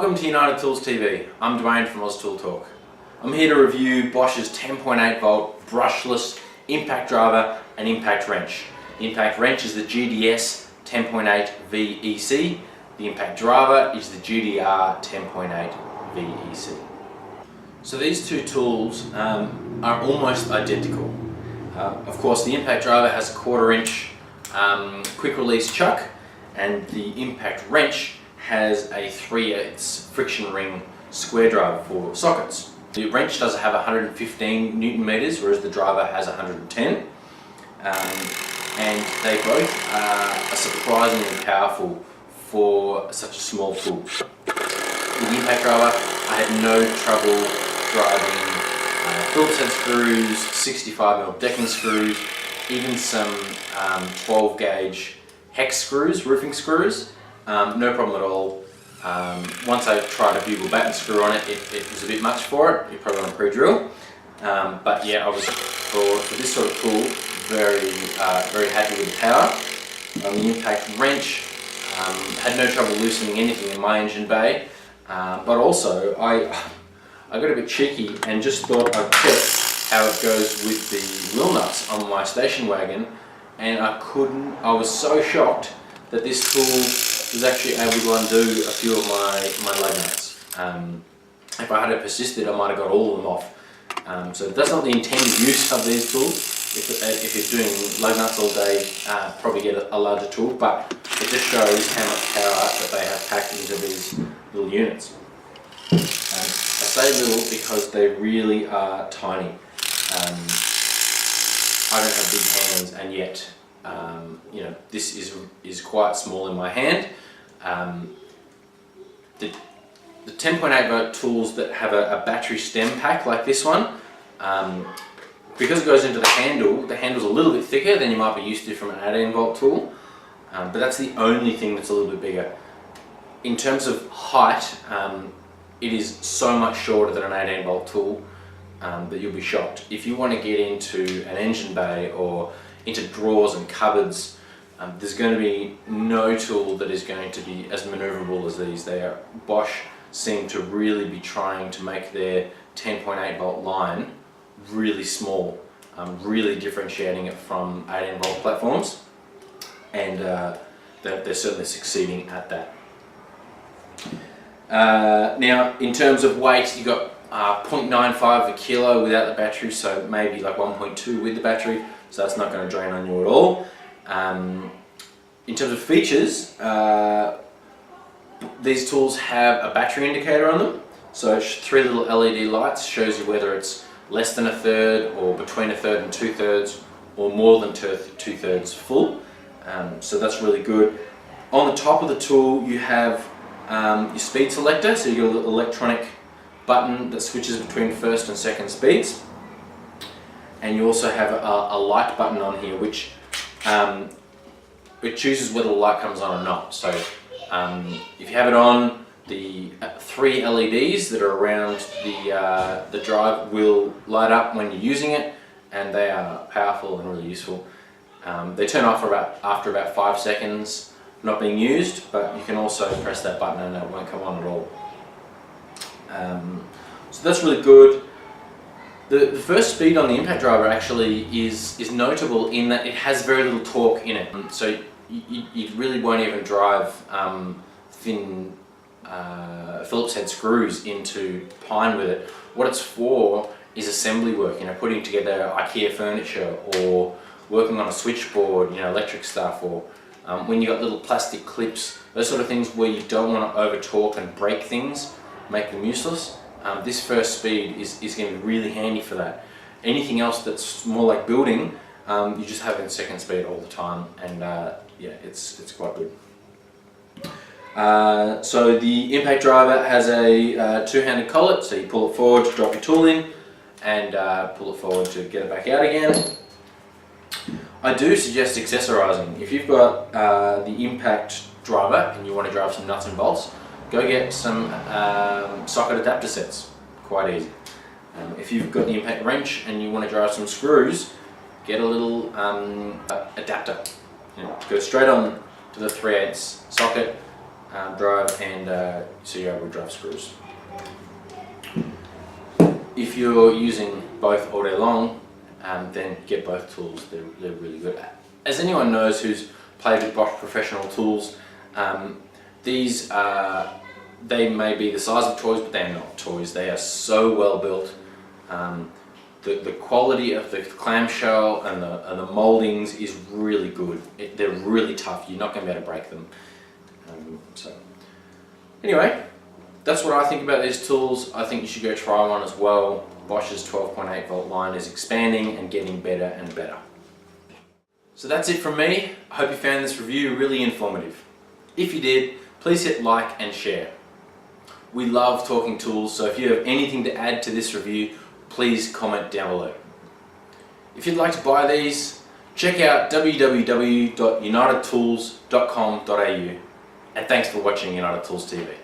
Welcome to United Tools TV. I'm Dwayne from Oz Tool Talk. I'm here to review Bosch's 10.8V brushless impact driver and impact wrench. The impact wrench is the GDS 10.8 V-EC. The impact driver is the GDR 10.8 V-EC. So these two tools are almost identical. Of course, the impact driver has a 1/4 inch quick release chuck, and the impact wrench has a 3/8 friction ring square driver for sockets. The wrench does have 115 Newton meters, whereas the driver has 110. And they both are surprisingly powerful for such a small tool. With the impact driver, I had no trouble driving Phillips head screws, 65mm decking screws, even some 12 gauge hex screws, roofing screws. No problem at all. Once I tried a bugle batten screw on it, it was a bit much for it. You probably want to pre-drill. But yeah, I was for this sort of tool very happy with the power. The impact wrench had no trouble loosening anything in my engine bay. But also I got a bit cheeky and just thought I'd check how it goes with the wheel nuts on my station wagon, and I was so shocked that this tool was actually able to undo a few of my lug nuts. If I had persisted, I might have got all of them off. So that's not the intended use of these tools. If you're doing lug nuts all day, probably get a larger tool, but it just shows how much power that they have packed into these little units. I say little because they really are tiny. I don't have big hands, and yet you know, this is quite small in my hand. The 10.8V tools that have a battery stem pack like this one, because it goes into the handle's a little bit thicker than you might be used to from an 18V tool, but that's the only thing that's a little bit bigger. In terms of height, it is so much shorter than an 18V tool that you'll be shocked. If you want to get into an engine bay or into drawers and cupboards, there's going to be no tool that is going to be as maneuverable as these. Bosch seem to really be trying to make their 10.8V line really small, really differentiating it from 18V platforms, and they're certainly succeeding at that. Now, in terms of weight, you've got 0.95 a kilo without the battery, so maybe like 1.2 with the battery, so that's not going to drain on you at all. In terms of features, these tools have a battery indicator on them, so 3 little LED lights shows you whether it's less than 1/3 or between 1/3 and 2/3 or more than 2/3 full, so that's really good. On the top of the tool you have your speed selector, so you've got a little electronic button that switches between first and second speeds, and you also have a light button on here which it chooses whether the light comes on or not. So if you have it on, the 3 LEDs that are around the drive will light up when you're using it, and they are powerful and really useful. They turn off after about 5 seconds not being used, but you can also press that button and it won't come on at all. So that's really good. The first speed on the impact driver actually is notable in that it has very little torque in it, so you really won't even drive thin Phillips head screws into pine with it. What it's for is assembly work, you know, putting together IKEA furniture or working on a switchboard, you know, electric stuff, or when you've got little plastic clips, those sort of things where you don't want to over torque and break things, make them useless. This first speed is going to be really handy for that. Anything else that's more like building, you just have it in second speed all the time, and yeah, it's quite good. So the impact driver has a two-handed collet, so you pull it forward to drop your tool in, and pull it forward to get it back out again. I do suggest accessorizing. If you've got the impact driver and you want to drive some nuts and bolts, go get some socket adapter sets. Quite easy. If you've got the impact wrench and you want to drive some screws, get a little adapter. You know, go straight on to the 3/8 socket, drive, and so you're able to drive screws. If you're using both all day long, then get both tools. They're really good. As anyone knows who's played with Bosch professional tools, these they may be the size of toys, but they're not toys. They are so well built. The quality of the clamshell and the moldings is really good. They're really tough. You're not going to be able to break them. So anyway, that's what I think about these tools. I think you should go try one as well. Bosch's 12.8 volt line is expanding and getting better and better. So that's it from me. I hope you found this review really informative. If you did, please hit like and share. We love talking tools, so if you have anything to add to this review, please comment down below. If you'd like to buy these, check out www.unitedtools.com.au, and thanks for watching United Tools TV.